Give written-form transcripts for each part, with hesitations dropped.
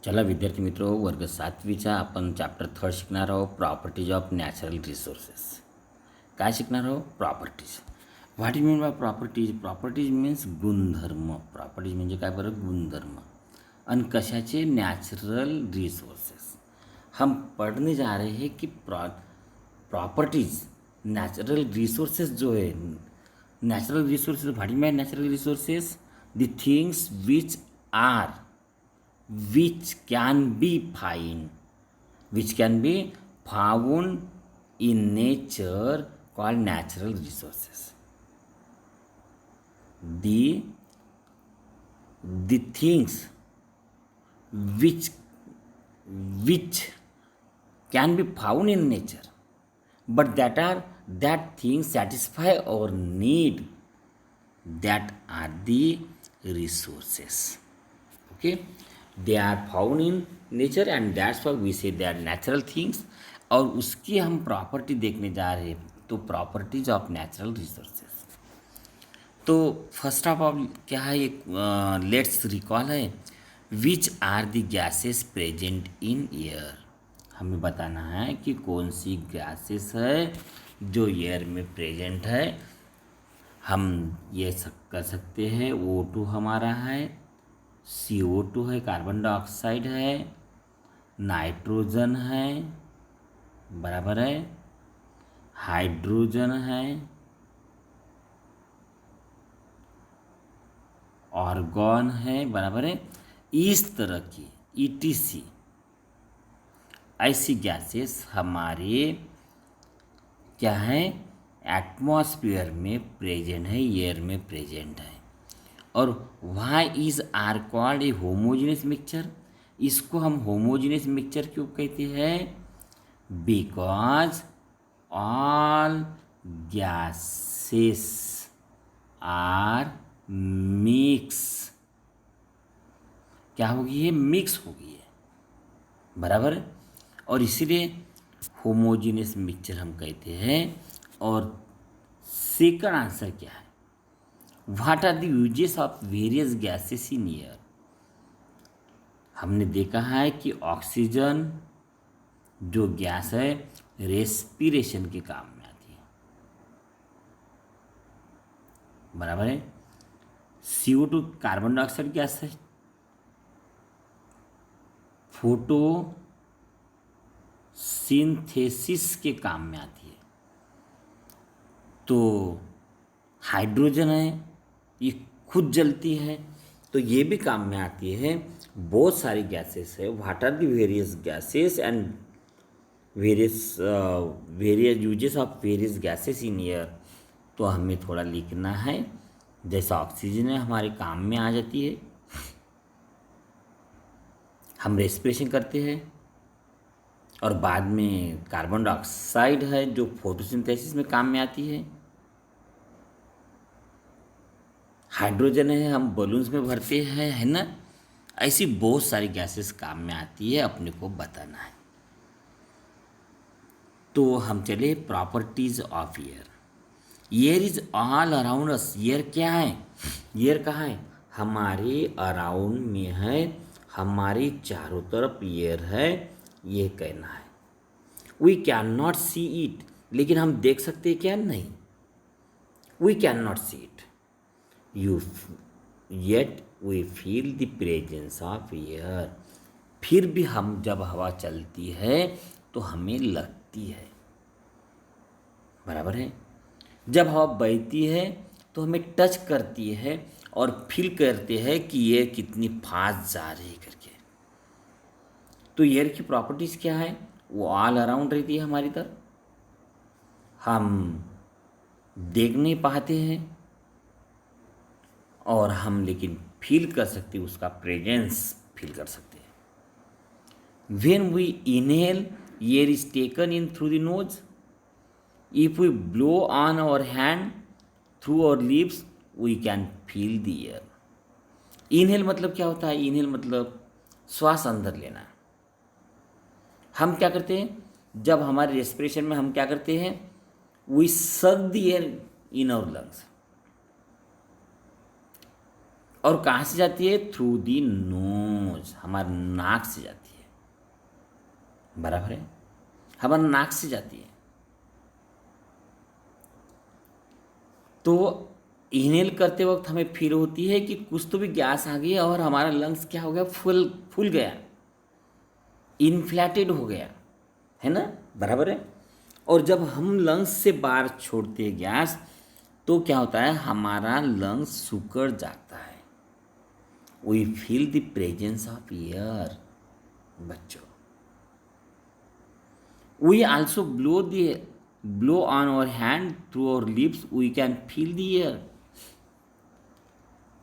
चला विद्यार्थी मित्रो, वर्ग 7वीचा आपण चॅप्टर 3 शिकणार आहोत, प्रॉपर्टीज ऑफ नॅचरल रिसोर्सेस. काय शिकणार आहोत? Properties. What you mean by properties? Properties means गुणधर्म. प्रॉपर्टीज म्हणजे काय बरं? गुणधर्म. आणि कशाचे? Natural resources. हम पढ़ने जा रहे हैं कि प्रॉपर्टीज नेचुरल रिसोर्सेज जो है, natural resources, what you mean natural resources? The things which can be found in nature called natural resources. The things which can be found in nature, but that things satisfy our need, that are the resources. Okay, they are found in nature and that's why we say they are natural things. और उसकी हम property देखने जा रहे हैं, तो properties of natural resources. तो first of all क्या है? एक लेट्स रिकॉल है, which are the gases present in air. हमें बताना है कि कौन सी गैसेस है जो एयर में प्रेजेंट है. हम ये कर सकते हैं, O2 हमारा है, CO2 है, कार्बन डाइऑक्साइड है, नाइट्रोजन है, बराबर है, हाइड्रोजन है, ऑर्गन है, बराबर है. इस तरह की ETC ऐसी गैसेस हमारे क्या है? एटमॉस्फेयर में प्रेजेंट है, एयर में प्रेजेंट है. और why is are called a homogeneous mixture. इसको हम होमोजीनियस मिक्सचर क्यों कहते हैं? Because all gases are mix. क्या होगी? ये मिक्स होगी है, बराबर है. और इसीलिए होमोजीनियस मिक्सचर हम कहते हैं. और सेकंड आंसर क्या है? What are the uses of various gases in air. हमने देखा है कि ऑक्सीजन जो गैस है रेस्पिरेशन के काम में आती है, बराबर है. CO2 कार्बन डाइऑक्साइड गैस है, फोटोसिंथेसिस के काम में आती है. तो हाइड्रोजन है, ये खुद जलती है, तो ये भी काम में आती है. बहुत सारी गैसेस है. What are the various gases and various uses of various gases in air. तो हमें थोड़ा लिखना है. जैसा ऑक्सीजन है हमारे काम में आ जाती है, हम रेस्पिरेशन करते हैं. और बाद में कार्बन डाइऑक्साइड है जो फोटोसिंथेसिस में काम में आती है. हाइड्रोजन है, हम बलून्स में भरते हैं, है ना. ऐसी बहुत सारी गैसेस काम में आती है, अपने को बताना है. तो हम चले properties of air. Air is all around us. Air क्या है? एयर कहाँ है? हमारे अराउंड में है, हमारे चारों तरफ एयर है, ये कहना है. We can not see it. लेकिन हम देख सकते हैं क्या? नहीं. We can not see it. yet we feel the presence of air. फिर भी हम जब हवा चलती है तो हमें लगती है, बराबर है. जब हवा बहती है तो हमें टच करती है और फील करते हैं कि ये कितनी फास्ट जा रही है करके. तो एयर की प्रॉपर्टीज़ क्या है? वो ऑल अराउंड रहती है हमारी तरफ. हम देख नहीं पाते हैं और हम लेकिन फील कर सकते हैं, उसका प्रेजेंस फील कर सकते हैं. When we inhale, air is taken in through the nose. If we blow on our hand through our lips, we can feel the air. Inhale मतलब क्या होता है? इनहेल मतलब श्वास अंदर लेना. हम क्या करते हैं? जब हमारे रेस्पिरेशन में हम क्या करते हैं? We suck the air in our lungs. और कहाँ से जाती है? थ्रू दी नोज, हमारे नाक से जाती है। बराबर है, हमारे नाक से जाती है। तो इनहेल करते वक्त हमें फील होती है कि कुछ तो भी गैस आ गई है और हमारा लंग्स क्या हो गया? फुल फूल गया, इन्फ्लेटेड हो गया, है ना? बराबर है। और जब हम लंग्स से बाहर छोड़ते हैं गैस, तो क्या होता है? हमारा लंग्स सिकुड़ जाता है। We feel the presence of air बच्चों। We also blow on our hand through our lips, we can feel the air।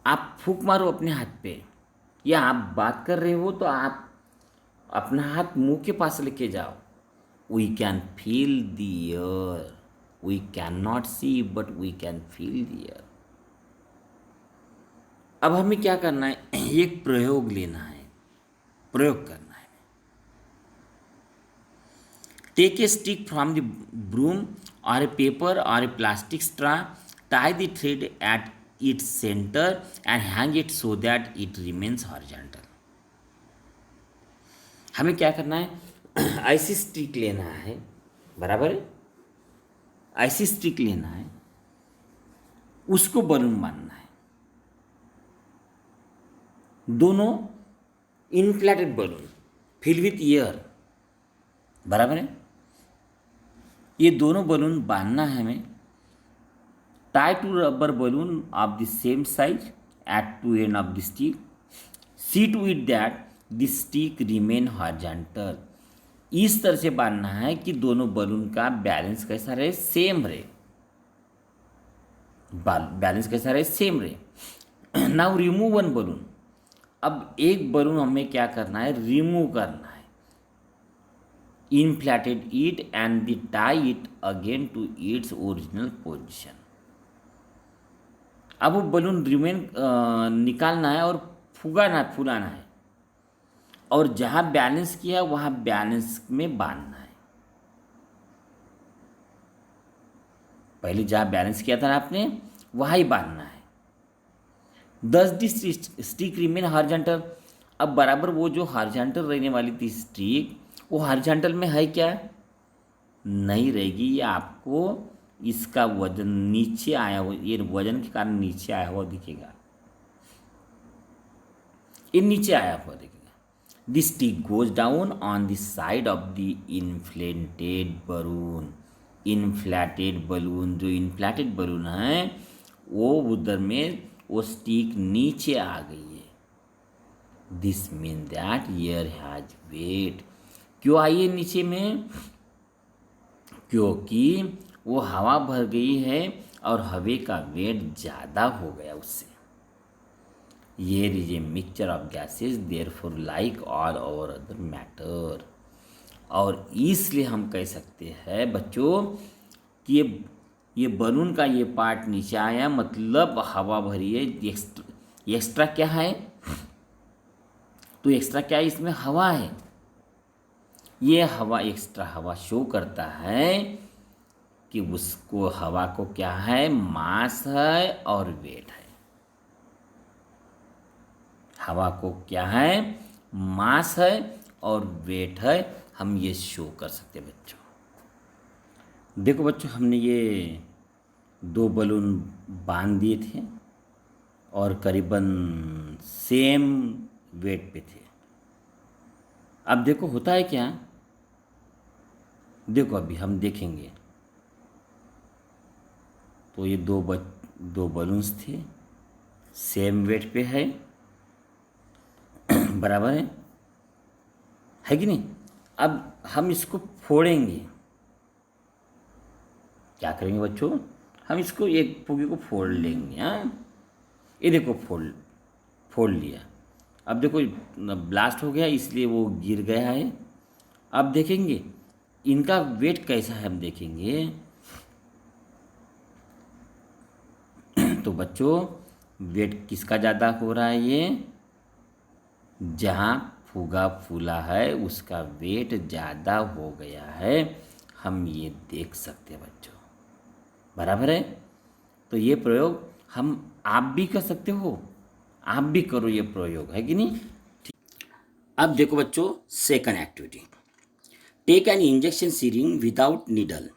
आप फूंक मारो अपने हाथ पे, या आप बात कर रहे हो तो आप अपना हाथ मुंह के पास लेके जाओ। We can feel the air, we can not see but we can feel the air. अब हमें क्या करना है? एक प्रयोग लेना है, प्रयोग करना है। Take a stick from the broom और ए पेपर और a plastic straw, tie the thread at its center and hang it so that it remains horizontal। हमें क्या करना है? ऐसी स्टिक लेना है, बराबर है, ऐसी स्टिक लेना है, उसको बलून बांधना है, दोनों inflated balloon fill with air, बराबर है। ये दोनों बलून बांधना है हमें। Tie to rubber balloon of the same size at two end of the stick। See to it that the stick remain horizontal। इस तरह से बांधना है कि दोनों बलून का बैलेंस कैसा रहे? सेम रहे। बैलेंस कैसा रहे? सेम रहे। Now remove one balloon. अब एक बलून हमें क्या करना है? रिमूव करना है। Inflated it and the tie it again to its original position. अब वो बलून रिमेन निकालना है और फुलाना है, और जहाँ बैलेंस किया वहाँ बैलेंस में बांधना है। पहले जहाँ बैलेंस किया था ना आपने, वहाँ ही बांधना है। 10 स्टिक रिमेन हॉरिजॉन्टल। अब बराबर वो जो हॉरिजॉन्टल रहने वाली थी स्टिक, वो हॉरिजॉन्टल में है क्या? नहीं रहेगी। ये आपको इसका वजन नीचे आया हुआ, ये वजन के कारण नीचे आया हुआ दिखेगा, ये नीचे आया हुआ दिखेगा। This stick goes down on the side of the inflated balloon. Inflated balloon, जो इन्फ्लेटेड बलून है वो उधर में वो स्टिक नीचे आ गई है। This mean that air has weight. क्यों आई है नीचे में? क्योंकि वो हवा भर गई है और हवा का वेट ज़्यादा हो गया उससे। Here is a mixture of gases, therefore like all our other matter। और इसलिए हम कह सकते हैं बच्चों कि ये बलून का ये पार्ट नीचे आया, मतलब हवा भरी है। एक्स्ट्रा क्या है? तो एक्स्ट्रा क्या है? इसमें हवा है। ये हवा, एक्स्ट्रा हवा शो करता है कि उसको, हवा को क्या है? मास है और वेट है। हवा को क्या है? मास है और वेट है। हम ये शो कर सकते हैं बच्चों। देखो बच्चों, हमने ये 2 बलून बांध दिए थे और करीबन सेम वेट पे थे। अब देखो होता है क्या, देखो अभी हम देखेंगे। तो ये 2 बलून्स थे, सेम वेट पे है, बराबर है कि नहीं? अब हम इसको फोड़ेंगे। क्या करेंगे बच्चों? हम इसको एक फुगे को फोड़ लेंगे। हाँ, ये देखो फोड़ लिया। अब देखो ब्लास्ट हो गया, इसलिए वो गिर गया है। अब देखेंगे इनका वेट कैसा है, हम देखेंगे। तो बच्चों वेट किसका ज़्यादा हो रहा है? ये जहाँ फुगा फूला है उसका वेट ज़्यादा हो गया है, हम ये देख सकते हैं बच्चों, बराबर है। तो ये प्रयोग आप भी कर सकते हो। आप भी करो ये प्रयोग, है कि नहीं। अब देखो बच्चों, second activity, take an injection syringe without needle.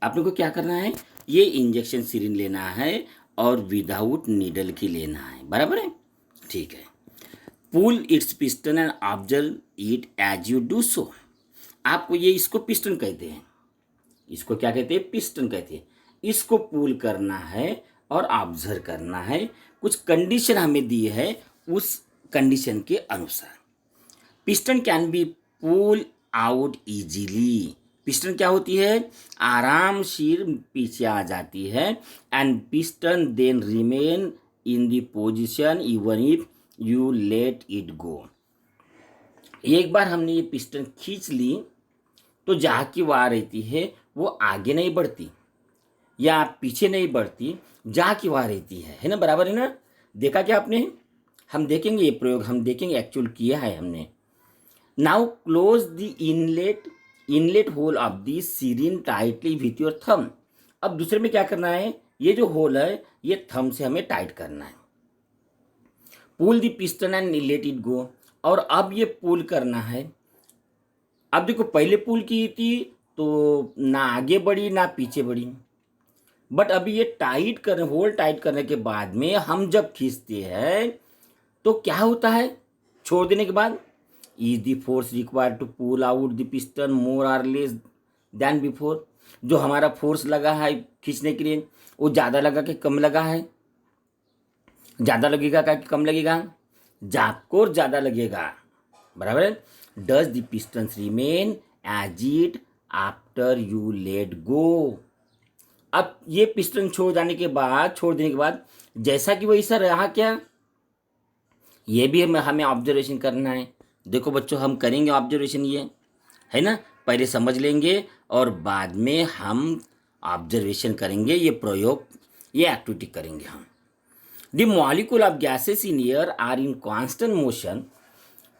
आप लोग को क्या करना है, ये इंजेक्शन सीरिंज लेना है और विदाउट नीडल की लेना है, बराबर है, ठीक है। Pull its piston and observe it as you do so. आपको ये, इसको पिस्टन कहते हैं, इसको क्या कहते हैं, पिस्टन कहते हैं। इसको पुल करना है और ऑब्जर्व करना है, कुछ कंडीशन हमें दी है, उस कंडीशन के अनुसार। Piston can be pull out easily. Piston क्या होती है, आराम से पीछे आ जाती है। And piston then remain in the position even if you let it go. एक बार हमने ये पिस्टन खींच ली तो जहाँ की वहाँ रहती है, वो आगे नहीं बढ़ती या पीछे नहीं बढ़ती, जहाँ की वहाँ रहती है ना, बराबर है ना। देखा क्या आपने, हम देखेंगे ये प्रयोग, हम देखेंगे एक्चुअल किया है हमने। Now close the inlet hole of the syringe tightly with your thumb. अब दूसरे में क्या करना है, ये जो होल है ये थंब से हमें टाइट करना है। Pull the piston and let it go. और अब ये पुल करना है। अब देखो, पहले पुल की थी तो ना आगे बढ़ी ना पीछे बढ़ी, बट अभी ये टाइट करने, होल टाइट करने के बाद में हम जब खींचते हैं तो क्या होता है, छोड़ देने के बाद, is the force required to pull out the piston more और लेस देन बिफोर। जो हमारा फोर्स लगा है खींचने के लिए, वो ज़्यादा लगा कि कम लगा है, ज़्यादा लगेगा क्या कि कम लगेगा, आपको ज़्यादा लगेगा, बराबर है। Does the piston remain as it after you let go. अब ये पिस्टन छोड़ देने के बाद जैसा कि वैसा रहा क्या, ये भी हमें ऑब्जर्वेशन करना है। देखो बच्चों, हम करेंगे ऑब्जर्वेशन, ये है ना, पहले समझ लेंगे और बाद में हम ऑब्जर्वेशन करेंगे, ये प्रयोग, ये एक्टिविटी करेंगे हम। The molecule of gases in air are in constant motion.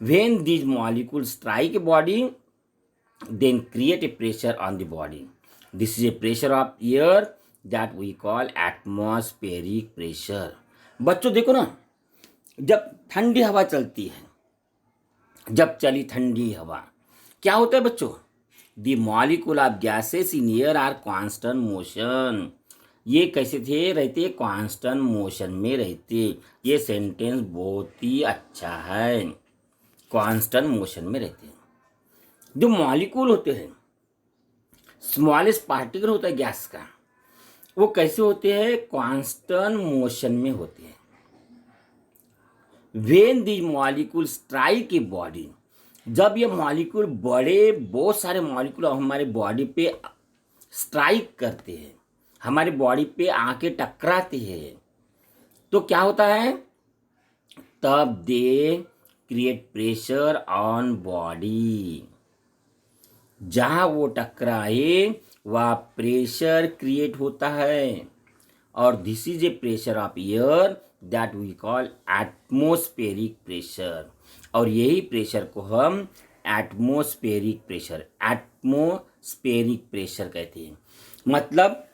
When these molecule strike a body then create a pressure on the body. This is a pressure of air that we call atmospheric pressure. बच्चों देखो ना, जब ठंडी हवा चलती है, जब चली ठंडी हवा, क्या होता है बच्चों, the molecule of gases in air are constant motion. ये कैसे थे, रहते कांस्टेंट मोशन में रहते। ये सेंटेंस बहुत ही अच्छा है, कांस्टेंट मोशन में रहते हैं। जो मॉलिक्यूल होते हैं, स्मॉलेस्ट पार्टिकल होता है गैस का, वो कैसे होते हैं, कांस्टेंट मोशन में होते हैं। When the molecule strike a body, जब ये मॉलिक्यूल बड़े, बहुत सारे मॉलिक्यूल हमारे बॉडी पे स्ट्राइक करते हैं, हमारे बॉडी पे आके टकराते हैं, तो क्या होता है, तब they create pressure on body. जहाँ वो टकराए वह प्रेशर क्रिएट होता है, और this is a pressure of air that we call atmospheric pressure. और यही प्रेशर को हम एटमॉस्फेरिक प्रेशर कहते हैं। मतलब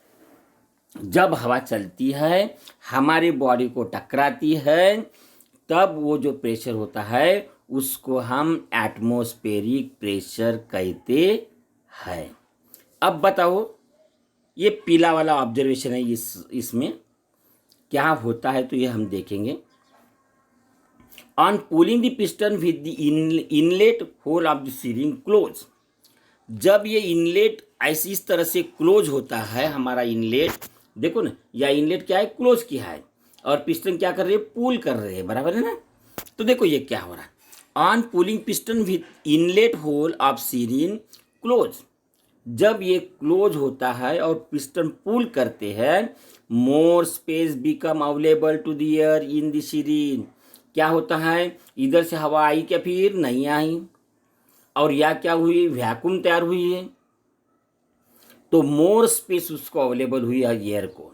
जब हवा चलती है, हमारी बॉडी को टकराती है, तब वो जो प्रेशर होता है उसको हम एटमॉस्फेरिक प्रेशर कहते हैं। अब बताओ, ये पीला वाला ऑब्जर्वेशन है, इसमें क्या होता है तो ये हम देखेंगे। On pulling the piston with the inlet hole of the syringe close. जब ये इनलेट ऐसी इस तरह से क्लोज होता है, हमारा इनलेट देखो ना, या इनलेट क्या है, क्लोज किया है, और पिस्टन क्या कर रहे हैं, पुल कर रहे हैं, बराबर है ना। तो देखो ये क्या हो रहा है, on pulling piston with inlet hole of syringe close. जब ये क्लोज होता है और पिस्टन पुल करते हैं, more space become available to the air in the syringe. क्या होता है, इधर से हवा आई क्या, फिर नहीं आई, और या क्या हुई, वैक्यूम तैयार हुई है, तो मोर स्पेस उसको अवेलेबल हुई है एयर को,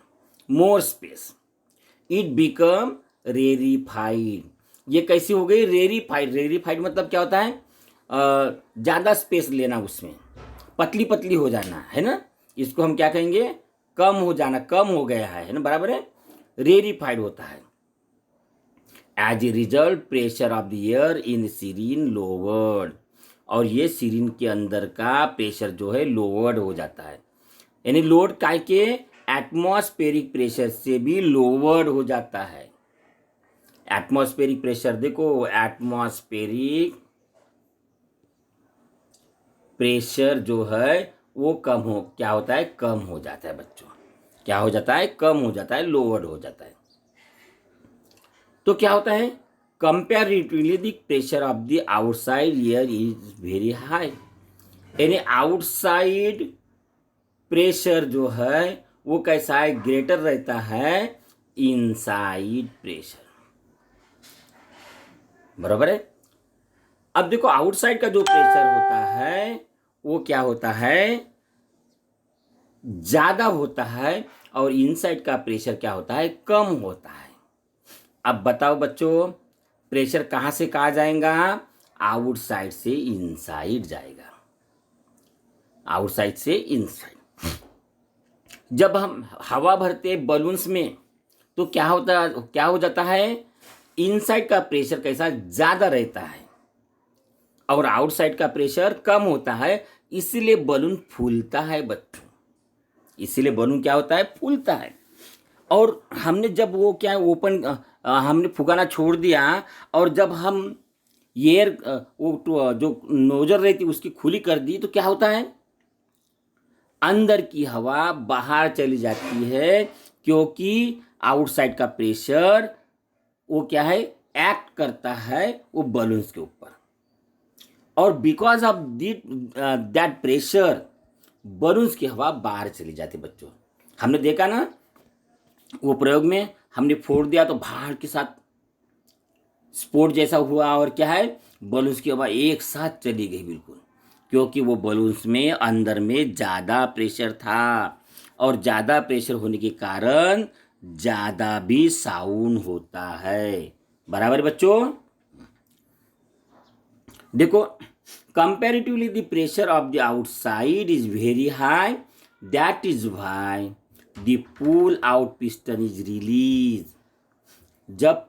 more space, it become rarefied. ये कैसी हो गई, रेरिफाइड मतलब क्या होता है, ज़्यादा स्पेस लेना, उसमें पतली पतली हो जाना, है ना, इसको हम क्या कहेंगे, कम हो जाना, कम हो गया है ना, बराबर है, रेरिफाइड होता है। As a result pressure of the air in syringe lowered, और ये सीरीन के अंदर का प्रेशर जो है लोवर्ड हो जाता है। यानी लोड काय के एटमॉस्फेरिक प्रेशर से भी लोवर्ड हो जाता है। एटमॉस्फेरिक प्रेशर देखो, एटमॉस्फेरिक प्रेशर जो है वो क्या होता है, कम हो जाता है बच्चों। क्या हो जाता है, कम हो जाता है, लोवर्ड हो जाता है। तो क्या होता है, comparatively the pressure of the outside air is very high. यानी आउटसाइड प्रेशर जो है वो कैसा है, ग्रेटर रहता है इनसाइड प्रेशर। बराबर है। अब देखो आउटसाइड का जो प्रेशर होता है वो क्या होता है, ज्यादा होता है, और इनसाइड का प्रेशर क्या होता है, कम होता है। अब बताओ बच्चों, प्रेशर कहां से कहा जाएगा, आउटसाइड से इनसाइड जाएगा, आउटसाइड से इनसाइड। जब हम हवा भरते बलून्स में तो क्या हो जाता है, इनसाइड का प्रेशर कैसा, ज्यादा रहता है, और आउटसाइड का प्रेशर कम होता है, इसलिए बलून फूलता है बच्चों। इसीलिए बलून क्या होता है, फूलता है। और हमने जब वो क्या ओपन हमने फुगाना छोड़ दिया, और जब हम एयर वो जो नोजल रहती उसकी खुली कर दी, तो क्या होता है, अंदर की हवा बाहर चली जाती है, क्योंकि आउटसाइड का प्रेशर वो क्या है, एक्ट करता है वो बलून्स के ऊपर, और because of that pressure balloons की हवा बाहर चली जाती है बच्चों। हमने देखा ना वो प्रयोग में, हमने फोड़ दिया तो बाहर के साथ स्पोर्ट जैसा हुआ, और क्या है, बलून्स की हवा एक साथ चली गई बिल्कुल, क्योंकि वो बलून्स में अंदर में ज़्यादा प्रेशर था, और ज़्यादा प्रेशर होने के कारण ज़्यादा भी साउंड होता है। बराबर बच्चों। देखो, comparatively the pressure of the outside is very high, that is why the pull out piston is release. जब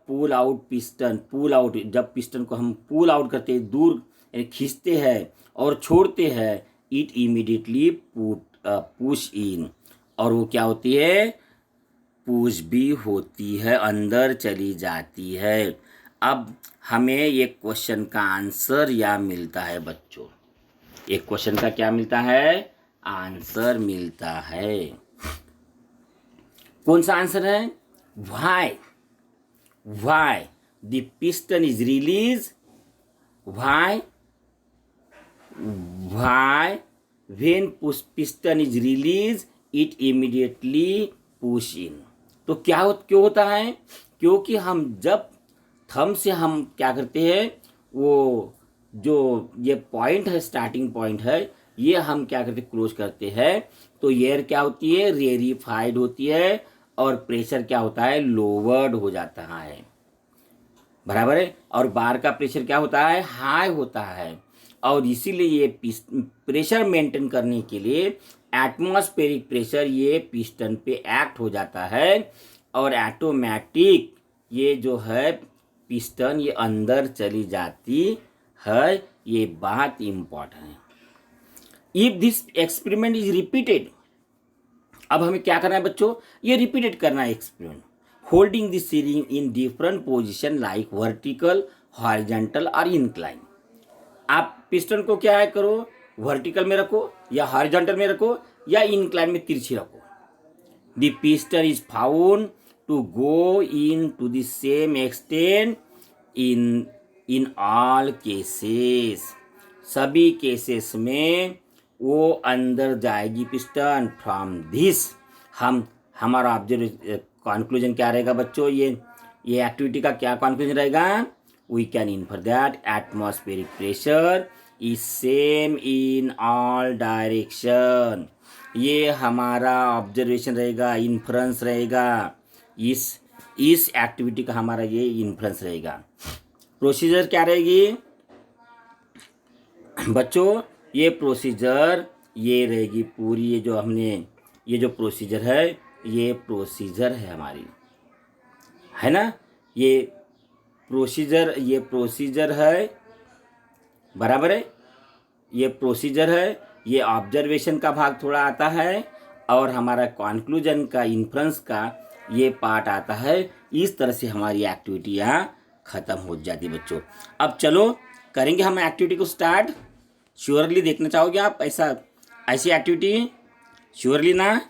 जब पिस्टन को हम पुल आउट करते हैं, दूर खींचते हैं और छोड़ते हैं, इट इमीडिएटली पुश इन, और वो क्या होती है, पुश भी होती है, अंदर चली जाती है। अब हमें एक क्वेश्चन का आंसर या मिलता है बच्चों, एक क्वेश्चन का क्या मिलता है, आंसर मिलता है। कौन सा आंसर है, why the piston is released, why when piston is released it immediately push in। तो क्यों होता है, क्योंकि हम जब थंब से हम क्या करते हैं, वो जो ये पॉइंट है, स्टार्टिंग पॉइंट है, ये हम क्या करते हैं, क्लोज करते हैं, तो एयर क्या होती है, रेरिफाइड होती है, और प्रेशर क्या होता है, लोवर्ड हो जाता है। बराबर है। और बाहर का प्रेशर क्या होता है, हाई होता है, और इसीलिए ये प्रेशर मेंटेन करने के लिए एटमॉस्फेरिक प्रेशर ये पिस्टन पे एक्ट हो जाता है, और ऑटोमेटिक ये जो है पिस्टन ये अंदर चली जाती है। ये बात इम्पॉर्टेंट है। If this experiment is repeated, अब हमें क्या करना है बच्चों, ये रिपीटेड करना है experiment, holding this shearing in different position like vertical, horizontal और इंक्लाइन। आप पिस्टन को क्या है करो, वर्टिकल में रखो या हॉरिजॉन्टल में रखो या इंक्लाइन में तिरछी रखो। The piston is found to go in to the same extent in all cases. सभी केसेस में वो अंदर जाएगी पिस्टन। फ्रॉम दिस हमारा ऑब्जर्व कंक्लूजन क्या रहेगा बच्चों, ये एक्टिविटी का क्या कंक्लूजन रहेगा, we can infer that atmospheric pressure is same in all direction. ये हमारा ऑब्जर्वेशन रहेगा, इन्फ्रेंस रहेगा, इस एक्टिविटी का हमारा ये इन्फ्रेंस रहेगा। प्रोसीजर क्या रहेगी बच्चों, ये प्रोसीजर ये रहेगी पूरी, ये जो प्रोसीजर है, ये प्रोसीजर है हमारी, है ना। ये प्रोसीजर, ये प्रोसीजर है, बराबर है, ये प्रोसीजर है, ये ऑब्जर्वेशन का भाग थोड़ा आता है और हमारा कॉन्क्लूजन का, इन्फ्रेंस का ये पार्ट आता है। इस तरह से हमारी एक्टिविटियाँ ख़त्म हो जाती बच्चों। अब चलो करेंगे हम एक्टिविटी को स्टार्ट। श्योरली देखना चाहोगे आप ऐसी एक्टिविटी? श्योरली ना?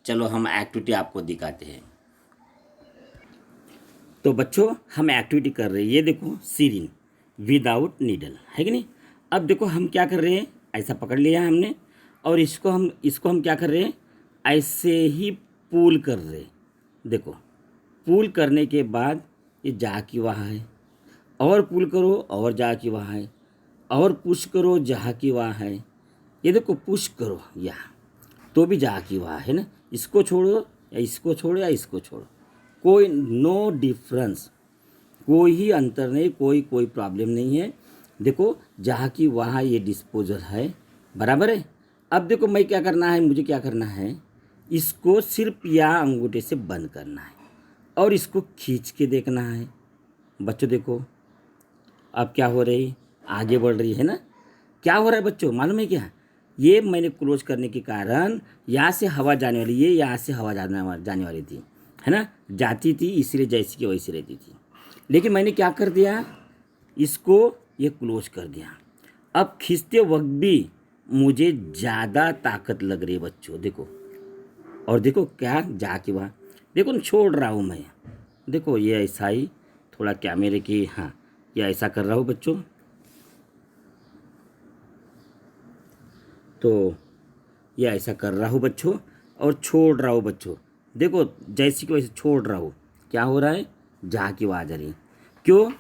चलो हम एक्टिविटी आपको दिखाते हैं। तो बच्चों हम एक्टिविटी कर रहे हैं, ये देखो सीरिंग विदाउट नीडल, है कि नहीं। अब देखो हम क्या कर रहे हैं, ऐसा पकड़ लिया हमने और इसको हम क्या कर रहे हैं, ऐसे ही पुल कर रहे हैं। देखो पुल करने के बाद ये जा की वहाँ है, और पुल करो और जा की वहाँ है, और पुश करो जा की वहाँ है। ये देखो पुश करो यहाँ तो भी जा की वहाँ है ना। इसको छोड़ो या इसको छोड़ो या इसको छोड़ो, कोई नो डिफरेंस, कोई ही अंतर नहीं, कोई प्रॉब्लम नहीं है। देखो जहाँ की वहाँ ये डिस्पोजल है, बराबर है। अब देखो मैं क्या करना है, मुझे क्या करना है, इसको सिर्फ या अंगूठे से बंद करना है और इसको खींच के देखना है। बच्चों देखो अब क्या हो रही, आगे बढ़ रही है ना। क्या हो रहा है बच्चों मालूम है क्या, ये मैंने क्लोज करने के कारण यहाँ से हवा जाने वाली, ये यहाँ से हवा जाने वाली थी, है ना, जाती थी, इसलिए जैसी की वैसी रहती थी। लेकिन मैंने क्या कर दिया, इसको ये क्लोज कर दिया। अब खींचते वक्त भी मुझे ज़्यादा ताकत लग रही है बच्चों, देखो। और देखो क्या जा के वहाँ, देखो छोड़ रहा हूँ मैं, देखो ये ऐसा ही थोड़ा कैमरे की, हाँ ये ऐसा कर रहा हूँ बच्चों। तो ये ऐसा कर रहा हूँ बच्चों और छोड़ रहा हूँ बच्चों। देखो जैसे कि वैसे छोड़ रहा हूँ, क्या हो रहा है, जा की आवाज़ आ रही है। क्यों,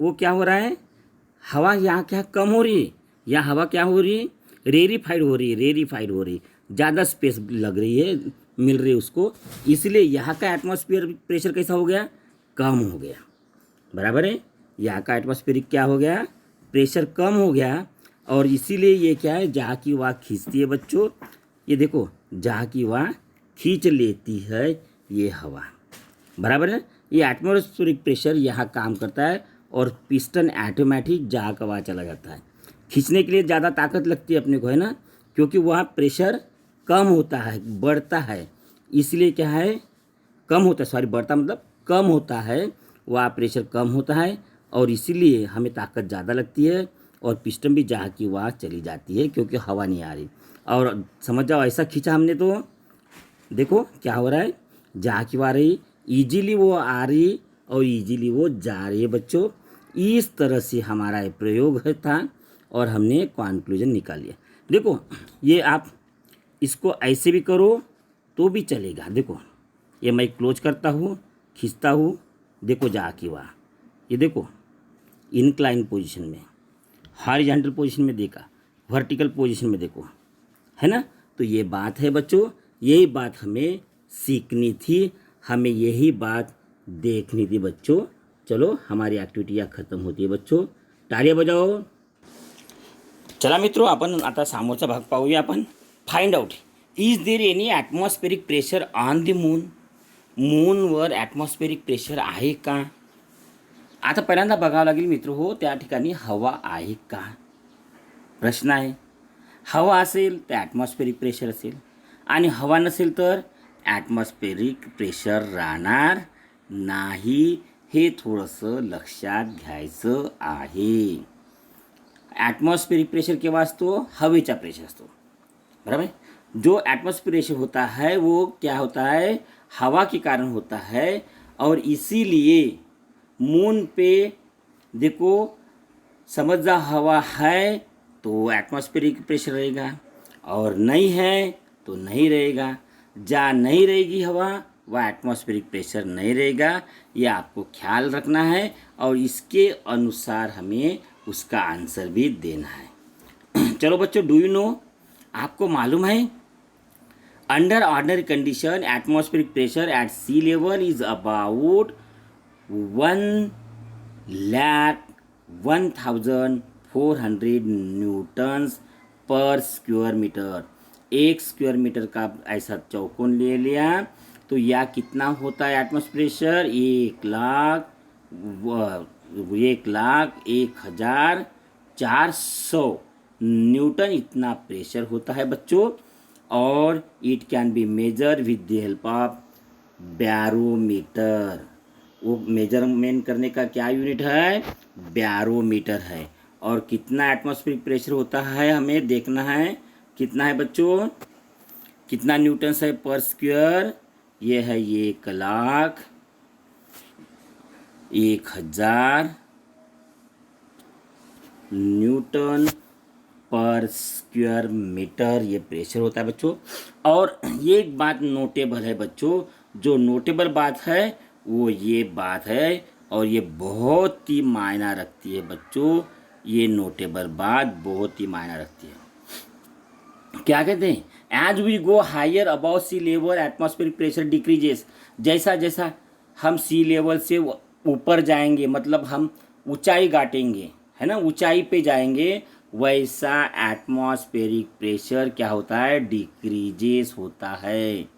वो क्या हो रहा है, हवा यहाँ क्या कम हो रही है, यहाँ हवा क्या हो रही है, रेरीफाइड हो रही है, ज़्यादा स्पेस लग रही है, मिल रही है उसको, इसलिए यहाँ का एटमॉस्फेयर प्रेशर कैसा हो गया, कम हो गया, बराबर है। यहाँ का एटमॉस्फेरिक क्या हो गया, प्रेशर कम हो गया और इसीलिए ये क्या है, जहाँ की वहाँ खींचती है बच्चों। ये देखो जहाँ की वहाँ खींच लेती है ये हवा, बराबर है। ये एटमॉस्फेरिक प्रेशर यहाँ काम करता है और पिस्टन ऑटोमेटिक जहाँ का वहाँ चला जाता है। खींचने के लिए ज़्यादा ताकत लगती है अपने को, है ना, क्योंकि वहाँ प्रेशर कम होता है, बढ़ता है, इसलिए क्या है, कम होता है, सॉरी बढ़ता मतलब कम होता है, वहाँ प्रेशर कम होता है और इसीलिए हमें ताकत ज़्यादा लगती है और पिस्टन भी जहाँ की वहाँ चली जाती है क्योंकि हवा नहीं आ रही। और समझ जाओ ऐसा खींचा हमने तो देखो क्या हो रहा है, जहाँ की वहाँ रही, ईजीली वो आ रही और ईजीली वो जा रही है बच्चों। इस तरह से हमारा ये प्रयोग था और हमने कॉन्क्लूजन निकाल लिया। देखो ये आप इसको ऐसे भी करो तो भी चलेगा। देखो ये मैं क्लोज करता हूँ, खींचता हूँ, देखो जा की वहाँ, ये देखो इनक्लाइन पोजीशन में, हॉरिजॉन्टल पोजीशन में देखा, वर्टिकल पोजीशन में देखो, है ना। तो ये बात है बच्चों, यही बात हमें सीखनी थी, हमें यही बात देखनी थी बच्चों। चलो हमारी ॲक्टिव्हिटी खत्म होती है बच्चों, टाळ्या बजाओ। चला मित्रों आपण आता समोरचा भाग पाहूया आपण। Find out, is there any atmospheric pressure on the moon, मूनवर ॲटमॉस्फेरिक प्रेशर आहे का। आता पहिल्यांदा बघावं लागेल मित्र हो, त्या ठिकाणी हवा आहे का, प्रश्न आहे। हवा असेल तर ॲटमॉस्फेरिक प्रेशर असेल आणि हवा नसेल तर ॲटमॉस्फेरिक प्रेशर राहणार नाही, हे थोडंसं लक्षात घ्यायचं आहे। ॲटमॉस्फेरिक प्रेशर केव्हा असतो, हवेचा प्रेशर असतो, बराबर है। जो एटमॉस्फेयर प्रेशर होता है वो क्या होता है, हवा के कारण होता है और इसीलिए मून पे देखो समझ जा, हवा है तो एटमॉस्फेरिक प्रेशर रहेगा और नहीं है तो नहीं रहेगा। जहाँ नहीं रहेगी हवा वह एटमॉस्फेरिक प्रेशर नहीं रहेगा, ये आपको ख्याल रखना है और इसके अनुसार हमें उसका आंसर भी देना है। चलो बच्चों, डू यू नो, आपको मालूम है under ordinary condition atmospheric pressure at sea level is about 1,0400 newtons per square metre. एक स्क्वायर मीटर का ऐसा चौकोन ले लिया तो यह कितना होता है एटमॉस्फेरिक प्रेशर, 1,01,400 न्यूटन इतना प्रेशर होता है बच्चों। और it can be measure with the help of barometer. वो मेजरमेंट करने का क्या यूनिट है? बैरोमीटर है। और कितना एटमॉस्फेरिक प्रेशर होता है हमें देखना है। कितना है बच्चों? कितना न्यूटन्स है पर स्क्वायर? ये है 1,01,000 न्यूटन पर स्क्वायर मीटर ये प्रेशर होता है बच्चों। और ये एक बात नोटेबल है बच्चों, जो नोटेबल बात है वो ये बात है, और ये बहुत ही मायना रखती है बच्चों। ये नोटेबल बात बहुत ही मायना रखती है। क्या कहते हैं? As we go higher above sea level atmospheric pressure decreases. जैसा जैसा हम सी लेवल से ऊपर जाएंगे, मतलब हम ऊंचाई गाटेंगे, है ना, ऊंचाई पे जाएंगे, वैसा एटमॉस्फेरिक प्रेशर क्या होता है? डिक्रीजेस होता है।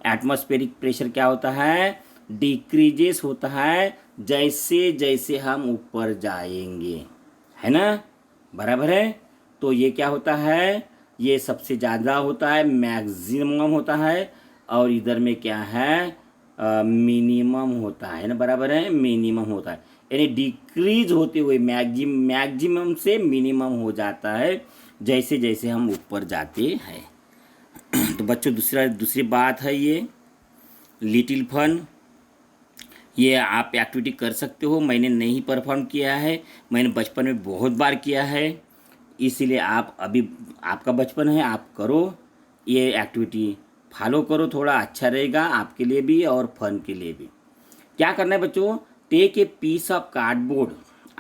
एटमॉस्फेरिक प्रेशर क्या होता है? डिक्रीजेस होता है जैसे जैसे हम ऊपर जाएंगे, है ना, बराबर है। तो ये क्या होता है? ये सबसे ज़्यादा होता है, मैक्सिमम होता है, और इधर में क्या है? मिनिमम होता है ना, बराबर है, मिनिमम होता है। यानी डिक्रीज होते हुए मैक्सिमम से मिनिमम हो जाता है जैसे जैसे हम ऊपर जाते हैं। तो बच्चों दूसरी बात है ये लिटिल फन। ये आप एक्टिविटी कर सकते हो। मैंने नहीं परफॉर्म किया है, मैंने बचपन में बहुत बार किया है, इसीलिए आप अभी आपका बचपन है, आप करो ये एक्टिविटी, फॉलो करो, थोड़ा अच्छा रहेगा आपके लिए भी और फन के लिए भी। क्या करना है बच्चों? Take a piece of cardboard.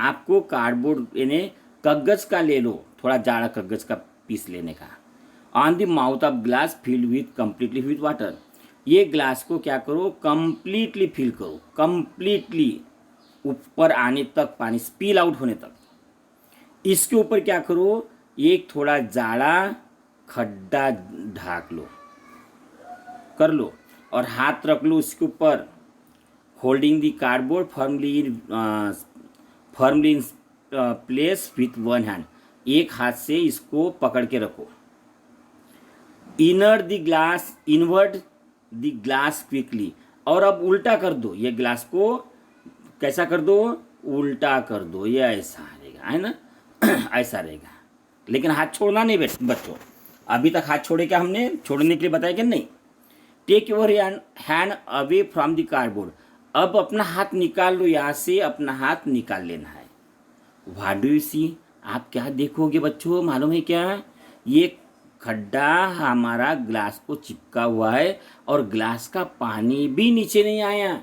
आपको कार्डबोर्ड यानी कागज का ले लो, थोड़ा जाड़ा कागज का पीस लेने का। On the mouth of glass filled with completely with water. ये ग्लास को क्या करो? कम्प्लीटली फिल करो, कम्प्लीटली ऊपर आने तक, पानी स्पिल आउट होने तक। इसके ऊपर क्या करो? एक थोड़ा जाड़ा खड्डा ढाक लो, कर लो, और हाथ रख लो इसके ऊपर, holding the cardboard firmly in place with one hand. एक हाथ से इसको पकड़ के रखो। Inner the glass invert the glass quickly. और अब उल्टा कर दो ये ग्लास को। कैसा कर दो? उल्टा कर दो। ये ऐसा रहेगा, है ना ऐसा रहेगा, लेकिन हाथ छोड़ना नहीं बच्चों। अभी तक हाथ छोड़े क्या हमने? छोड़ने के लिए बताया कि नहीं? Take your hand away from the cardboard. अब अपना हाथ निकाल लो, यहाँ से अपना हाथ निकाल लेना है। What do you see? आप क्या देखोगे बच्चों? मालूम है क्या? ये खड्डा हमारा ग्लास को चिपका हुआ है, और ग्लास का पानी भी नीचे नहीं आया।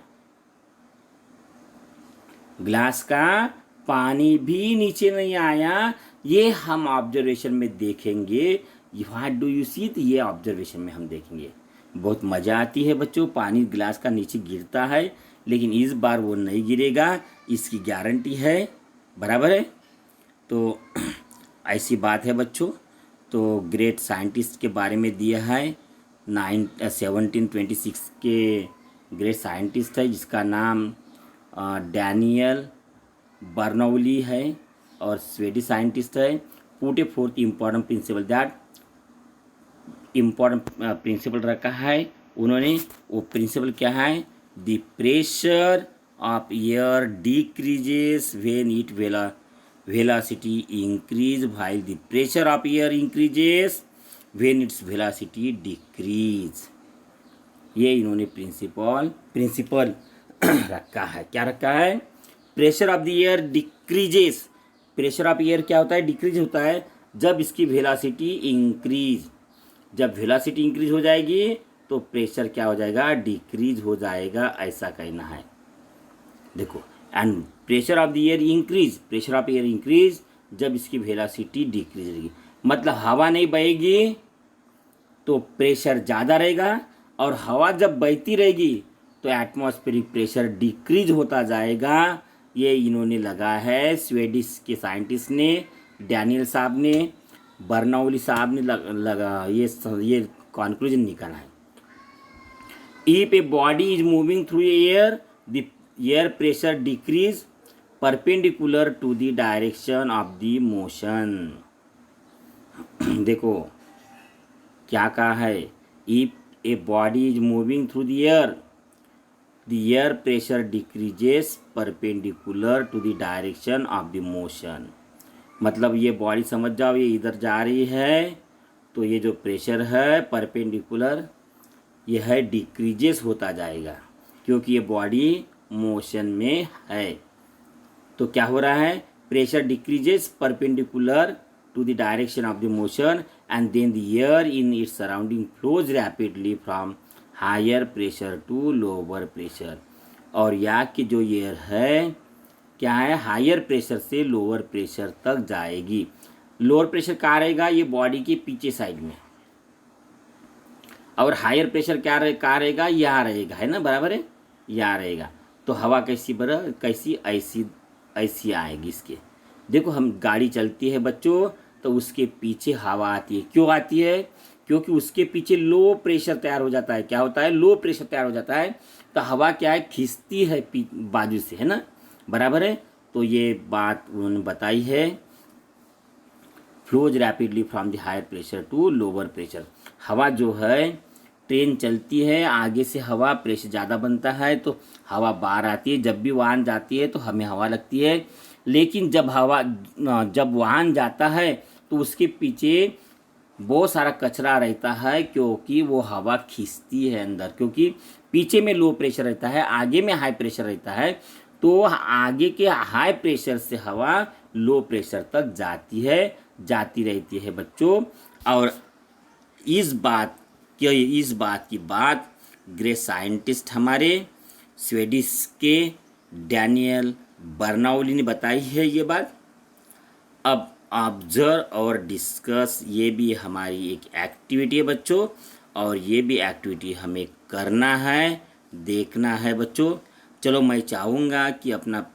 ग्लास का पानी भी नीचे नहीं आया। ये हम ऑब्जर्वेशन में देखेंगे। What do you see? तो ये ऑब्जर्वेशन में हम देखेंगे। बहुत मज़ा आती है बच्चों। पानी ग्लास का नीचे गिरता है, लेकिन इस बार वो नहीं गिरेगा, इसकी गारंटी है, बराबर है। तो ऐसी बात है बच्चों। तो ग्रेट साइंटिस्ट के बारे में दिया है। 1726 के ग्रेट साइंटिस्ट है जिसका नाम डैनियल बर्नौली है, और स्वीडिश साइंटिस्ट है। Put A fourth important principal, that important principal रखा है उन्होंने। वो प्रिंसिपल क्या है? The pressure of air decreases when it velocity increase while the pressure of air increases when its velocity decrease। ये इन्होंने प्रिंसिपल रखा है। क्या रखा है? Pressure of the air decreases. Pressure of air क्या होता है? डिक्रीज होता है जब इसकी वेलोसिटी इंक्रीज। जब वेलोसिटी इंक्रीज हो जाएगी तो प्रेशर क्या हो जाएगा? डिक्रीज हो जाएगा, ऐसा कहना है। देखो, and pressure of the air increase जब इसकी वेलोसिटी डिक्रीज रहेगी, मतलब हवा नहीं बहेगी तो प्रेशर ज़्यादा रहेगा, और हवा जब बहती रहेगी तो एटमॉस्फेरिक प्रेशर डिक्रीज होता जाएगा। ये इन्होंने लगा है स्वीडिश के साइंटिस्ट ने, डैनियल साहब ने, बर्नौली साहब ने लगा ये कॉन्क्लूजन निकाला है। If a body is moving through air the air pressure decrease perpendicular to the direction of the motion. देखो क्या कहा है, if a body is moving through the air pressure decreases perpendicular to the direction of the motion. मतलब ये body समझ जाओ, ये इधर जा रही है तो ये जो प्रेशर है परपेंडिकुलर ये है डिक्रीजेस होता जाएगा, क्योंकि ये बॉडी मोशन में है। तो क्या हो रहा है, pressure decreases perpendicular to the direction of the motion and then the air in its surrounding flows rapidly from higher pressure to lower pressure. और यहाँ की जो एयर है क्या है, हायर प्रेशर से लोअर प्रेशर तक जाएगी। लोअर प्रेशर कहाँ रहेगा, ये बॉडी के पीछे साइड में, और हायर प्रेशर कहाँ रहेगा, यहाँ रहेगा, है ना, बराबर है, यहाँ रहेगा। तो हवा कैसी ऐसी आएगी इसके। देखो हम गाड़ी चलती है बच्चों, तो उसके पीछे हवा आती है, क्यों आती है, क्योंकि उसके पीछे लो प्रेशर तैयार हो जाता है। क्या होता है, लो प्रेशर तैयार हो जाता है, तो हवा क्या है, खींचती है बाजू से, है ना, बराबर है। तो ये बात उन्होंने बताई है, flows rapidly from the higher pressure to lower pressure. हवा जो है, ट्रेन चलती है, आगे से हवा प्रेशर ज़्यादा बनता है तो हवा बाहर आती है, जब भी वाहन जाती है तो हमें हवा लगती है। लेकिन जब वाहन जाता है तो उसके पीछे बहुत सारा कचरा रहता है, क्योंकि वो हवा खींचती है अंदर, क्योंकि पीछे में लो प्रेशर रहता है, आगे में हाई प्रेशर रहता है। तो आगे के हाई प्रेशर से हवा लो प्रेशर तक जाती रहती है बच्चों। और इस बात की बात ग्रेट साइंटिस्ट हमारे स्वीडिश के डैनियल बर्नौली ने बताई है ये बात। अब ऑब्जर्व और डिस्कस ये भी हमारी एक एक्टिविटी है बच्चों, और ये भी एक्टिविटी हमें करना है, देखना है बच्चों। चलो मैं चाहूँगा कि अपना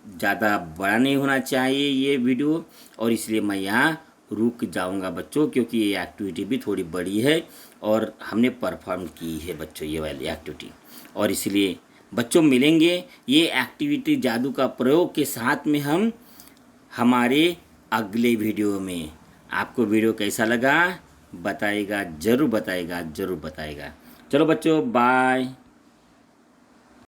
ज़्यादा बड़ा नहीं होना चाहिए ये वीडियो, और इसलिए मैं यहाँ रुक जाऊँगा बच्चों, क्योंकि ये एक्टिविटी भी थोड़ी बड़ी है और हमने परफॉर्म की है बच्चों ये वाली एक्टिविटी। और इसलिए बच्चों मिलेंगे ये एक्टिविटी जादू का प्रयोग के साथ में हम हमारे अगले वीडियो में। आपको वीडियो कैसा लगा बताइएगा, ज़रूर बताइएगा। चलो बच्चों, बाय।